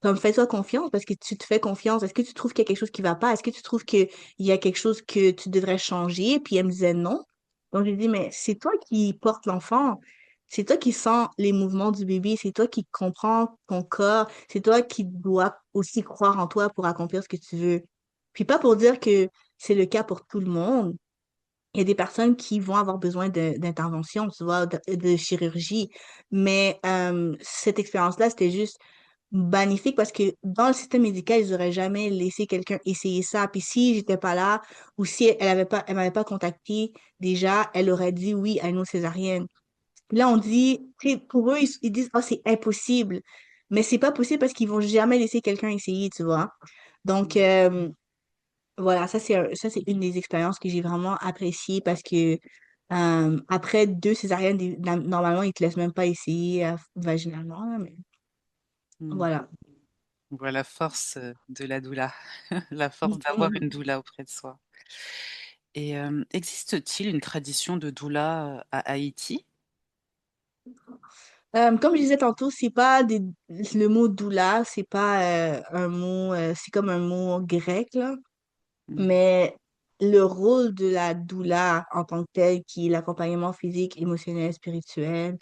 comme, fais-toi confiance, parce que tu te fais confiance. Est-ce que tu trouves qu'il y a quelque chose qui va pas? Est-ce que tu trouves qu'il y a quelque chose que tu devrais changer? Puis elle me disait non. Donc, je lui dis, mais c'est toi qui portes l'enfant. C'est toi qui sens les mouvements du bébé. C'est toi qui comprends ton corps. C'est toi qui dois aussi croire en toi pour accomplir ce que tu veux. Puis pas pour dire que c'est le cas pour tout le monde, il y a des personnes qui vont avoir besoin d'intervention, tu vois, de chirurgie. Mais cette expérience-là, c'était juste magnifique parce que dans le système médical, ils n'auraient jamais laissé quelqu'un essayer ça. Puis si j'étais pas là ou si elle m'avait pas contacté déjà, elle aurait dit oui à une autre césarienne. Puis là, on dit, tu sais, pour eux, ils disent, oh, c'est impossible. Mais c'est pas possible parce qu'ils vont jamais laisser quelqu'un essayer, tu vois. Donc,
Mm.
voilà, ça, c'est une des expériences que j'ai vraiment appréciées parce que après deux césariennes, normalement, ils te laissent même pas essayer vaginalement, là, mais
Mm.
voilà.
On voit la force de la doula, la force d'avoir
Mhm.
une doula auprès de soi. Et existe-t-il une tradition de doula à Haïti?
Comme je disais tantôt, c'est pas le mot doula, c'est pas un mot, c'est comme un mot grec, là.
Mm.
Mais le rôle de la doula en tant que tel, qui est l'accompagnement physique, émotionnel, spirituel,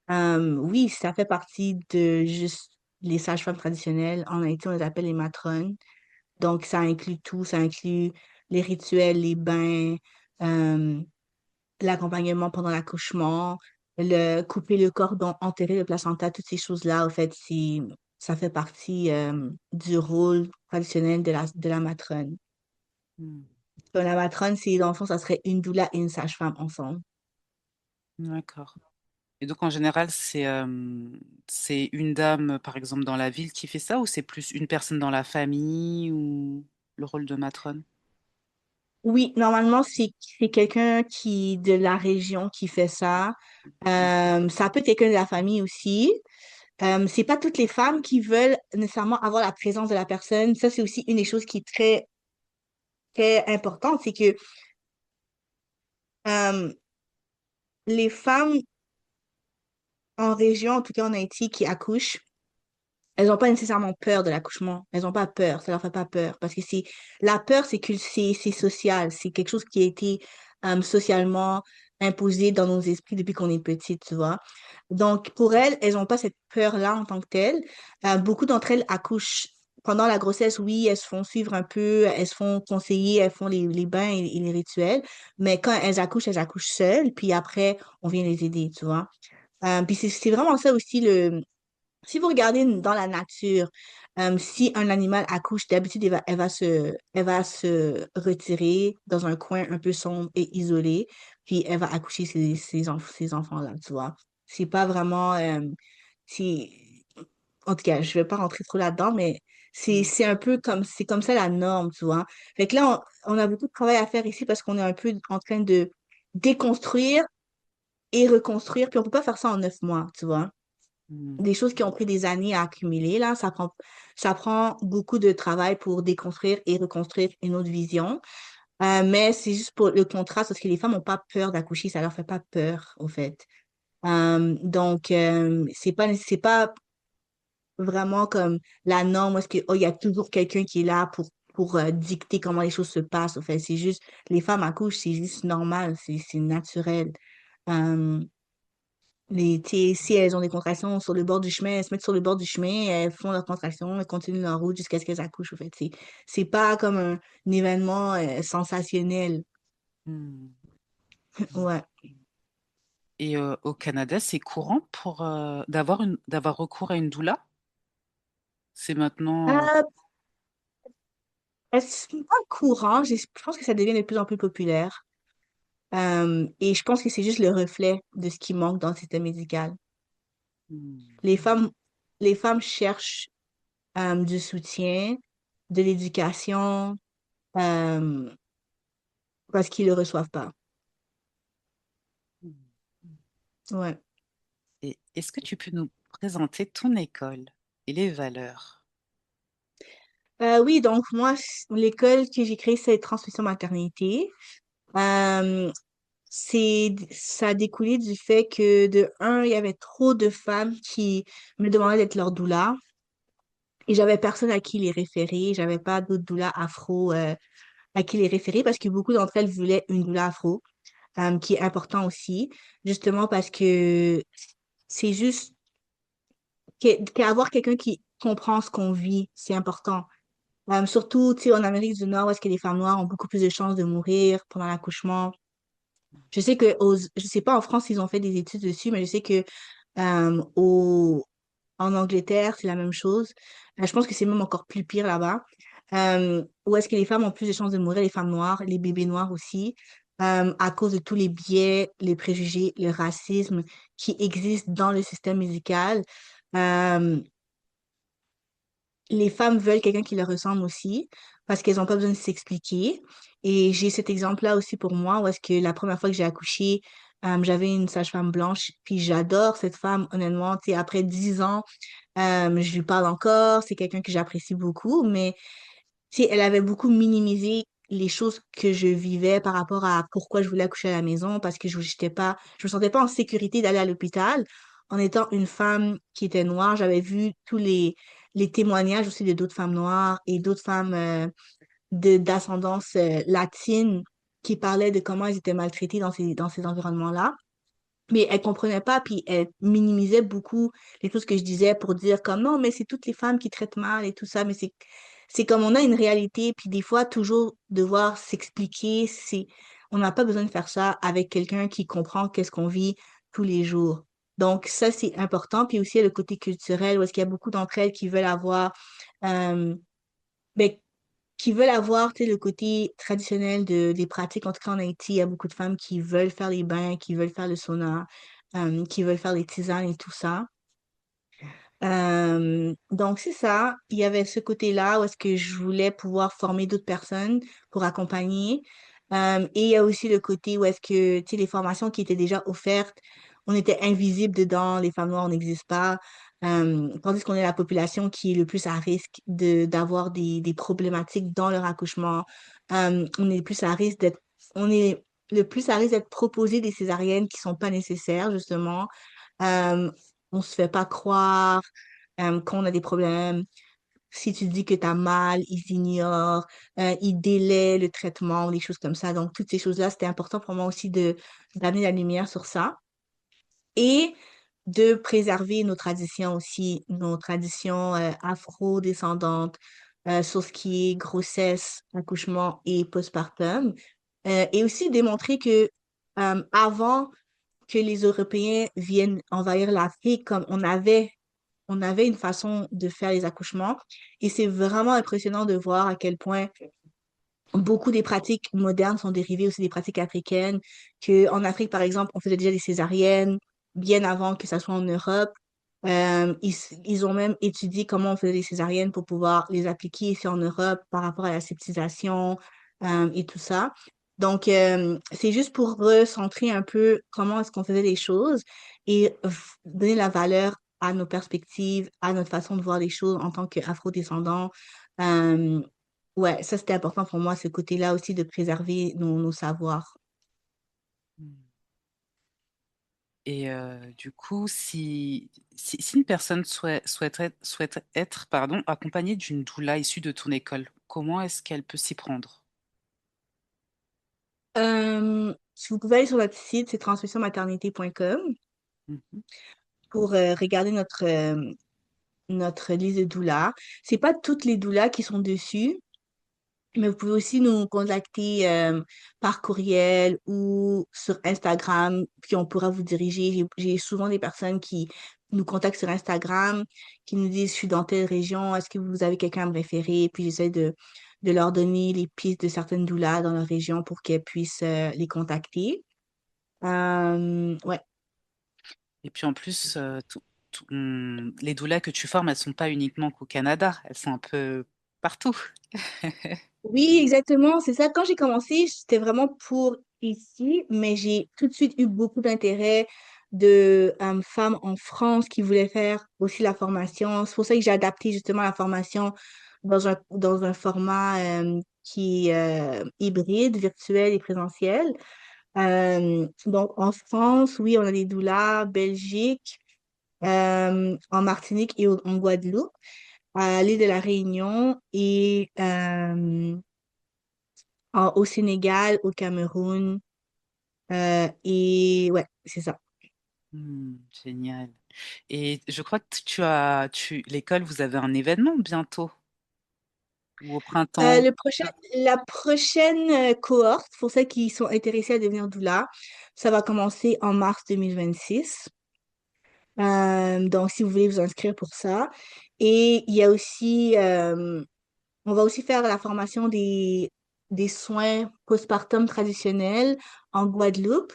oui, ça fait partie de juste les sages-femmes traditionnelles. En Haïti, on les appelle les matrones. Donc, ça inclut tout, ça inclut les rituels, les bains, euh, l'accompagnement pendant l'accouchement, couper le cordon, enterrer le placenta, toutes ces choses-là, en fait, ça fait partie du rôle traditionnel de la matrone.
Mm.
Donc, la matrone, dans le fond, ça serait une doula et une sage-femme ensemble.
D'accord. Et donc en général, c'est une dame, par exemple, dans la ville qui fait ça ou c'est plus une personne dans la famille ou le rôle de matrone?
Oui, normalement, c'est quelqu'un de la région qui fait ça. Ça peut être quelqu'un de la famille aussi. C'est pas toutes les femmes qui veulent nécessairement avoir la présence de la personne. Ça, c'est aussi une des choses qui est très, très importante, c'est que euh, les femmes en région, en tout cas en Haïti, qui accouchent, elles n'ont pas nécessairement peur de l'accouchement. Elles n'ont pas peur, ça leur fait pas peur. Parce que la peur, c'est que c'est social. C'est quelque chose qui a été socialement imposé dans nos esprits depuis qu'on est petite, tu vois. Donc, pour elles, elles n'ont pas cette peur-là en tant que telle. Beaucoup d'entre elles accouchent pendant la grossesse, oui, elles se font suivre un peu, elles se font conseiller, elles font les bains et les rituels. Mais quand elles accouchent seules, puis après, on vient les aider, tu vois. Puis c'est vraiment ça aussi Si vous regardez dans la nature, si un animal accouche, d'habitude, elle va se retirer dans un coin un peu sombre et isolé, puis elle va accoucher ses enfants-là, tu vois. C'est pas vraiment, si, en tout cas, je vais pas rentrer trop là-dedans, mais
Mm.
c'est un peu comme, c'est comme ça la norme, tu vois. Fait que là, on a beaucoup de travail à faire ici parce qu'on est un peu en train de déconstruire et reconstruire, puis on peut pas faire ça en 9 mois, tu vois
Mm.
des choses qui ont pris des années à accumuler, là. Ça prend beaucoup de travail pour déconstruire et reconstruire une autre vision. Mais c'est juste pour le contraste, parce que les femmes n'ont pas peur d'accoucher, ça leur fait pas peur, au fait. Donc, c'est pas vraiment comme la norme, où est-ce que, oh, il y a toujours quelqu'un qui est là pour dicter comment les choses se passent, au fait. C'est juste, les femmes accouchent, c'est juste normal, c'est naturel. Euh, tu sais, si elles ont des contractions sur le bord du chemin, elles se mettent sur le bord du chemin, elles font leurs contractions, elles continuent leur route jusqu'à ce qu'elles accouchent, au fait. C'est pas comme un événement sensationnel.
Mm.
Ouais.
Et au Canada, c'est courant pour d'avoir recours à une doula? C'est maintenant.
Euh, c'est pas courant, je pense que ça devient de plus en plus populaire. Et je pense que c'est juste le reflet de ce qui manque dans le système médical.
Mm.
Les femmes, les femmes cherchent du soutien, de l'éducation, euh, parce qu'ils le reçoivent pas.
Mm.
Ouais.
Et est-ce que tu peux nous présenter ton école et les valeurs?
Oui, donc moi, l'école que j'ai créée, c'est Transmission Maternité. Euh, ça a découlé du fait que, de un, il y avait trop de femmes qui me demandaient d'être leur doula et j'avais personne à qui les référer. J'avais pas d'autres doulas afro à qui les référer parce que beaucoup d'entre elles voulaient une doula afro, qui est important aussi, justement parce que c'est juste qu'avoir quelqu'un qui comprend ce qu'on vit, c'est important. Surtout, tu sais, en Amérique du Nord, où est-ce que les femmes noires ont beaucoup plus de chances de mourir pendant l'accouchement. Je sais pas en France s'ils ont fait des études dessus, mais je sais que euh, au, en Angleterre, c'est la même chose. Je pense que c'est même encore plus pire là-bas. Où est-ce que les femmes ont plus de chances de mourir, les femmes noires, les bébés noirs aussi, à cause de tous les biais, les préjugés, le racisme qui existent dans le système médical. Euh, les femmes veulent quelqu'un qui leur ressemble aussi parce qu'elles n'ont pas besoin de s'expliquer. Et j'ai cet exemple-là aussi pour moi où est-ce que la première fois que j'ai accouché, j'avais une sage-femme blanche, puis j'adore cette femme, honnêtement. Tu sais, après 10 ans, je lui parle encore, c'est quelqu'un que j'apprécie beaucoup, mais tu sais, elle avait beaucoup minimisé les choses que je vivais par rapport à pourquoi je voulais accoucher à la maison, parce que je me sentais pas en sécurité d'aller à l'hôpital. En étant une femme qui était noire, j'avais vu les témoignages aussi de d'autres femmes noires et d'autres femmes d'ascendance latine qui parlaient de comment elles étaient maltraitées dans ces environnements-là. Mais elle comprenait pas, puis elle minimisait beaucoup les choses que je disais pour dire comme non, mais c'est toutes les femmes qui traitent mal et tout ça, mais c'est comme on a une réalité, puis des fois, toujours devoir s'expliquer, on n'a pas besoin de faire ça avec quelqu'un qui comprend qu'est-ce qu'on vit tous les jours. Donc, ça, c'est important. Puis aussi, il y a le côté culturel, où est-ce qu'il y a beaucoup d'entre elles qui veulent avoir, euh, ben, qui veulent avoir, tu sais, le côté traditionnel des pratiques. En tout cas, en Haïti, il y a beaucoup de femmes qui veulent faire les bains, qui veulent faire le sauna, qui veulent faire les tisanes et tout ça. Donc, c'est ça. Il y avait ce côté-là où est-ce que je voulais pouvoir former d'autres personnes pour accompagner. Et il y a aussi le côté où est-ce que, tu sais, les formations qui étaient déjà offertes, on était invisible dedans, les femmes noires, on n'existe pas. Tandis qu'on est la population qui est le plus à risque d'avoir des problématiques dans leur accouchement. On est le plus à risque on est le plus à risque d'être proposé des césariennes qui sont pas nécessaires, justement. Euh, on se fait pas croire qu'on a des problèmes. Si tu dis que tu as mal, ils ignorent, ils délaient le traitement, des choses comme ça. Donc, toutes ces choses-là, c'était important pour moi aussi d'amener la lumière sur ça et de préserver nos traditions aussi, nos traditions afro-descendantes sur ce qui est grossesse, accouchement et postpartum. Et aussi démontrer que avant que les Européens viennent envahir l'Afrique, comme on avait on avait une façon de faire les accouchements et c'est vraiment impressionnant de voir à quel point beaucoup des pratiques modernes sont dérivées aussi des pratiques africaines, que en Afrique, par exemple, on faisait déjà des césariennes bien avant que ça soit en Europe. Ils ont même étudié comment on faisait des césariennes pour pouvoir les appliquer ici en Europe par rapport à la septisation et tout ça. Donc, c'est juste pour recentrer un peu comment est-ce qu'on faisait les choses et donner la valeur à nos perspectives, à notre façon de voir les choses en tant qu'afro-descendants. Euh, Ouais, ça c'était important pour moi, ce côté-là aussi de préserver nos savoirs.
Hmm. Et du coup, si une personne souhaite être pardon, accompagnée d'une doula issue de ton école, comment est-ce qu'elle peut s'y prendre?
Si vous pouvez aller sur notre site, c'est transmissionmaternité.com
Mhm.
pour regarder notre liste de doulas. C'est pas toutes les doulas qui sont dessus, mais vous pouvez aussi nous contacter par courriel ou sur Instagram, puis on pourra vous diriger. J'ai souvent des personnes qui nous contactent sur Instagram, qui nous disent, je suis dans telle région, est-ce que vous avez quelqu'un à me référer? Puis j'essaie de leur donner les pistes de certaines doulas dans leur région pour qu'elles puissent les contacter. Ouais.
Et puis en plus, les doulas que tu formes, elles sont pas uniquement qu'au Canada, elles sont un peu partout.
Oui, exactement. C'est ça. Quand j'ai commencé, c'était vraiment pour ici, mais j'ai tout de suite eu beaucoup d'intérêt de femmes en France qui voulaient faire aussi la formation. C'est pour ça que j'ai adapté justement la formation dans un format qui est hybride, virtuel et présentiel. Donc, en France, oui, on a des doulas, Belgique, en Martinique et en Guadeloupe, à l'île de la Réunion et au Sénégal, au Cameroun, et ouais, c'est ça.
Génial. Et je crois que l'école, vous avez un événement bientôt ou au printemps.
La prochaine cohorte, pour ceux qui sont intéressés à devenir doula, ça va commencer en mars 2026. Donc, si vous voulez vous inscrire pour ça. Et il y a aussi, on va aussi faire la formation des soins postpartum traditionnels en Guadeloupe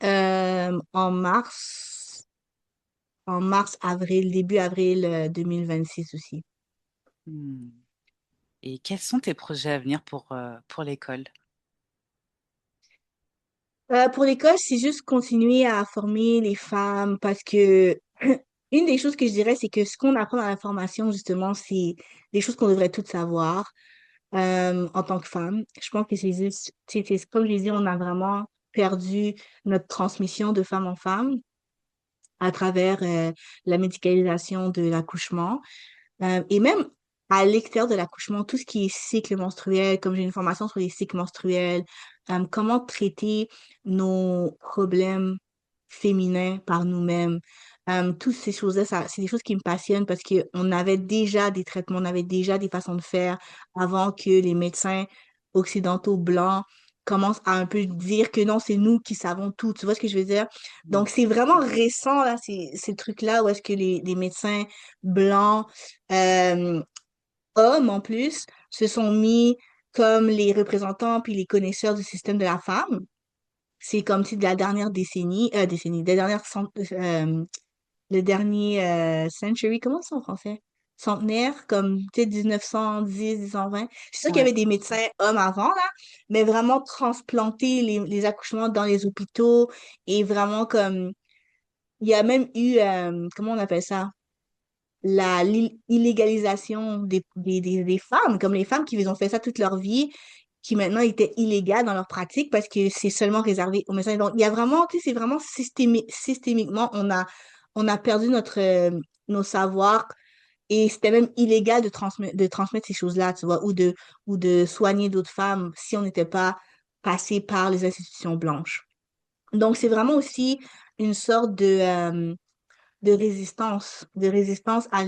en avril, début avril 2026 aussi.
Hmm. Et quels sont tes projets à venir pour l'école?
Pour l'école, c'est juste continuer à former les femmes parce que une des choses que je dirais, c'est que ce qu'on apprend dans la formation, justement, c'est des choses qu'on devrait toutes savoir en tant que femme. Je pense que c'est juste, comme je l'ai dit, on a vraiment perdu notre transmission de femme en femme à travers la médicalisation de l'accouchement. Et même à l'extérieur de l'accouchement, tout ce qui est cycle menstruel, comme j'ai une formation sur les cycles menstruels, comment traiter nos problèmes féminins par nous-mêmes, toutes ces choses-là, ça, c'est des choses qui me passionnent parce qu'on avait déjà des traitements, on avait déjà des façons de faire avant que les médecins occidentaux blancs commencent à un peu dire que non, c'est nous qui savons tout. Tu vois ce que je veux dire?
Hmm.
Donc, c'est vraiment récent, là, ces trucs-là où est-ce que les médecins blancs euh, hommes en plus, se sont mis comme les représentants puis les connaisseurs du système de la femme. C'est comme si de la dernière de la dernière le dernier century, comment c'est en français? Centenaire, comme peut-être 1910, 1920. C'est sûr qu'il y
Ouais.
avait des médecins hommes avant, là, mais vraiment transplanter les accouchements dans les hôpitaux et vraiment comme, il y a même eu, comment on appelle ça? Illégalisation des femmes, comme les femmes qui ont fait ça toute leur vie, qui maintenant étaient illégales dans leur pratique parce que c'est seulement réservé aux médecins. Donc, il y a vraiment, tu sais, c'est vraiment systémiquement, on a perdu nos savoirs et c'était même illégal de transmettre ces choses-là, tu vois, ou de soigner d'autres femmes si on n'était pas passé par les institutions blanches. Donc, c'est vraiment aussi une sorte de résistance à à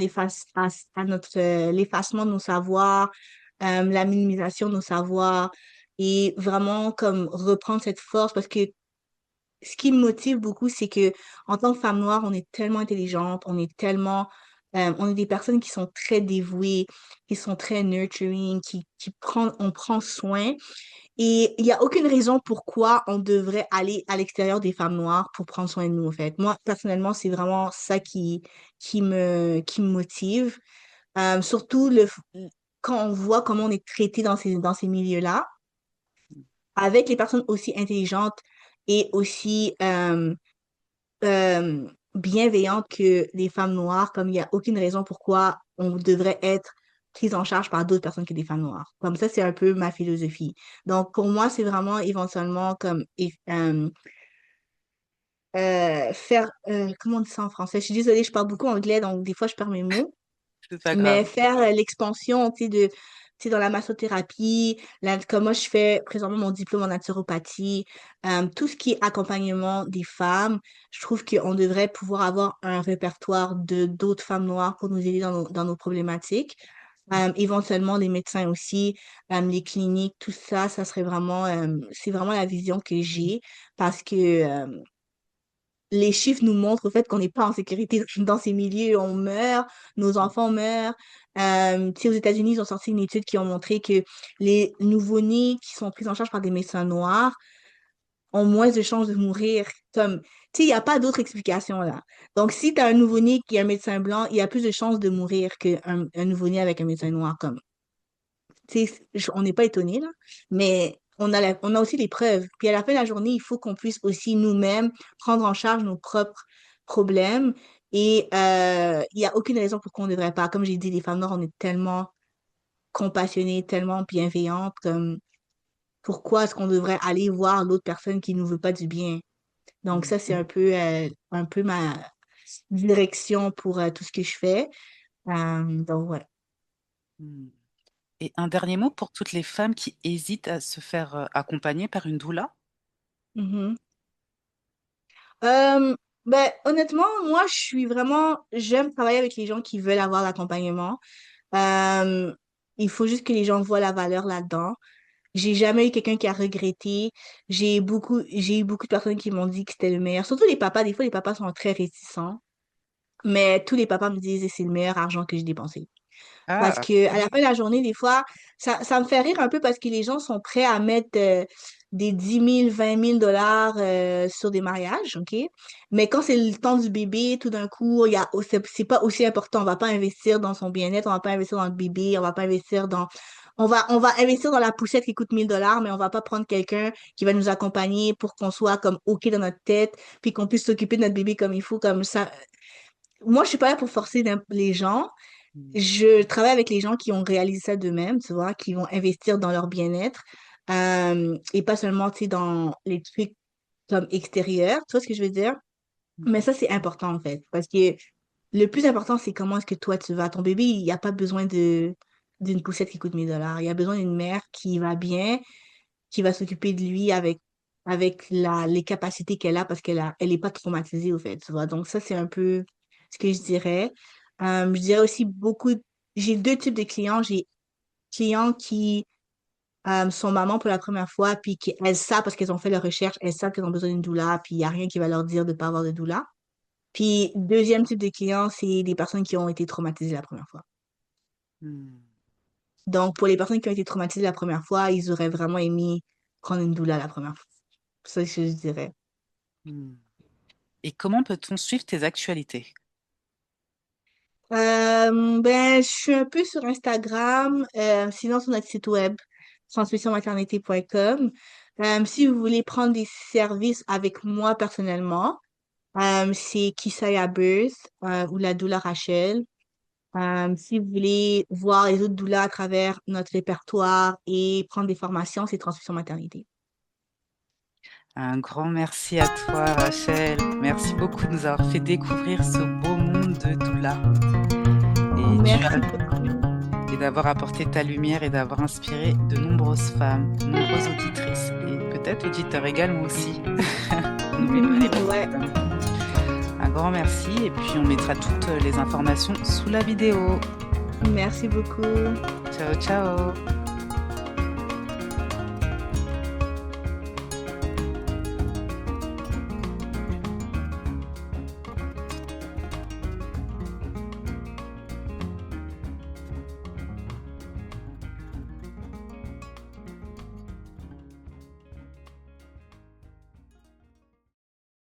notre, l'effacement de nos savoirs, la minimisation de nos savoirs et vraiment comme reprendre cette force parce que ce qui me motive beaucoup, c'est que en tant que femme noire, on est tellement intelligente, on est des personnes qui sont très dévouées, qui sont très nurturing, on prend soin. Et il n'y a aucune raison pourquoi on devrait aller à l'extérieur des femmes noires pour prendre soin de nous, en fait. Moi, personnellement, c'est vraiment ça qui me motive. Surtout quand on voit comment on est traité dans ces milieux-là, avec les personnes aussi intelligentes et aussi bienveillantes que les femmes noires, comme il n'y a aucune raison pourquoi on devrait être prise en charge par d'autres personnes que des femmes noires. Comme ça, c'est un peu ma philosophie. Donc, pour moi, c'est vraiment éventuellement comme comment on dit ça en français? Je suis désolée, je parle beaucoup anglais, donc des fois, je perds mes mots.
C'est pas
Mais
grave.
faire l'expansion, tu sais, dans la massothérapie, comme moi, je fais présentement mon diplôme en naturopathie, tout ce qui est accompagnement des femmes, je trouve qu'on devrait pouvoir avoir un répertoire de d'autres femmes noires pour nous aider dans nos problématiques. Éventuellement, les médecins aussi, les cliniques, tout ça, c'est vraiment la vision que j'ai parce que les chiffres nous montrent au fait qu'on n'est pas en sécurité dans ces milieux. On meurt, nos enfants meurent. Tu sais, aux États-Unis, ils ont sorti une étude qui ont montré que les nouveau-nés qui sont pris en charge par des médecins noirs ont moins de chances de mourir. Comme, tu sais, il n'y a pas d'autre explication là. Donc, si tu as un nouveau-né qui est un médecin blanc, il y a plus de chances de mourir qu'un un nouveau-né avec un médecin noir. Comme, tu sais, on n'est pas étonné, là, mais on a aussi les preuves. Puis à la fin de la journée, il faut qu'on puisse aussi nous-mêmes prendre en charge nos propres problèmes. Et il n'y a aucune raison pour qu'on ne devrait pas. Comme j'ai dit, les femmes noires, on est tellement compassionnées, tellement bienveillantes. Comme, pourquoi est-ce qu'on devrait aller voir l'autre personne qui ne nous veut pas du bien? Donc ça, c'est un peu ma direction pour tout ce que je fais. Donc, ouais.
Hmm. Et un dernier mot pour toutes les femmes qui hésitent à se faire accompagner par une doula?
Mhm. Euh, ben, honnêtement, moi, j'aime travailler avec les gens qui veulent avoir l'accompagnement. Euh, il faut juste que les gens voient la valeur là-dedans. J'ai jamais eu quelqu'un qui a regretté. J'ai eu beaucoup de personnes qui m'ont dit que c'était le meilleur. Surtout les papas. Des fois, les papas sont très réticents. Mais tous les papas me disent, c'est le meilleur argent que j'ai dépensé. Parce
Ah,
que à la fin de la journée, des fois, ça me fait rire un peu parce que les gens sont prêts à mettre des 10 000, 20 000 dollars sur des mariages, OK? Mais quand c'est le temps du bébé, tout d'un coup, c'est pas aussi important. On va pas investir dans son bien-être, on va pas investir dans le bébé, on va pas investir dans... on va investir dans la poussette qui coûte 1000 dollars, mais on va pas prendre quelqu'un qui va nous accompagner pour qu'on soit comme OK dans notre tête, puis qu'on puisse s'occuper de notre bébé comme il faut, comme ça. Moi, je suis pas là pour forcer les gens.
hmm,
Je travaille avec les gens qui ont réalisé ça d'eux-mêmes, tu vois, qui vont investir dans leur bien-être et pas seulement, tu sais, dans les trucs comme extérieurs, tu vois ce que je veux dire? Mais
hmm,
ça, c'est important, en fait, parce que le plus important, c'est comment est-ce que toi, tu vas. Ton bébé, il n'y a pas besoin d'une poussette qui coûte 1000 dollars. Il y a besoin d'une mère qui va bien, qui va s'occuper de lui avec les capacités qu'elle a parce elle est pas traumatisée, au fait, tu vois. Donc, ça, c'est un peu ce que je dirais. Je dirais aussi j'ai deux types de clients. J'ai clients qui sont mamans pour la première fois, puis elles savent parce qu'elles ont fait leur recherche, elles savent qu'elles ont besoin d'une doula, puis il n'y a rien qui va leur dire de ne pas avoir de doula. Puis, deuxième type de clients, c'est des personnes qui ont été traumatisées la première fois.
hmm,
Donc, pour les personnes qui ont été traumatisées la première fois, ils auraient vraiment aimé prendre une doula la première fois. C'est ça que je dirais.
hmm. Et comment peut-on suivre tes actualités?
Ben, je suis un peu sur Instagram, sinon sur notre site web, transmissionmaternité.com. Si vous voulez prendre des services avec moi personnellement, c'est Kisaya Birth ou la doula Rachel. Si vous voulez voir les autres doulas à travers notre répertoire et prendre des formations, c'est Transmission Maternité.
Un grand merci à toi, Rachel. Merci beaucoup de nous avoir fait découvrir ce beau monde de doula. Et tu
Merci
as
beaucoup.
et d'avoir apporté ta lumière et d'avoir inspiré de nombreuses femmes, de nombreuses auditrices et peut-être auditeurs également aussi. N'oublie pas les
Ouais,
personnes. Un grand merci et puis on mettra toutes les informations sous la vidéo.
merci beaucoup.
Ciao, ciao!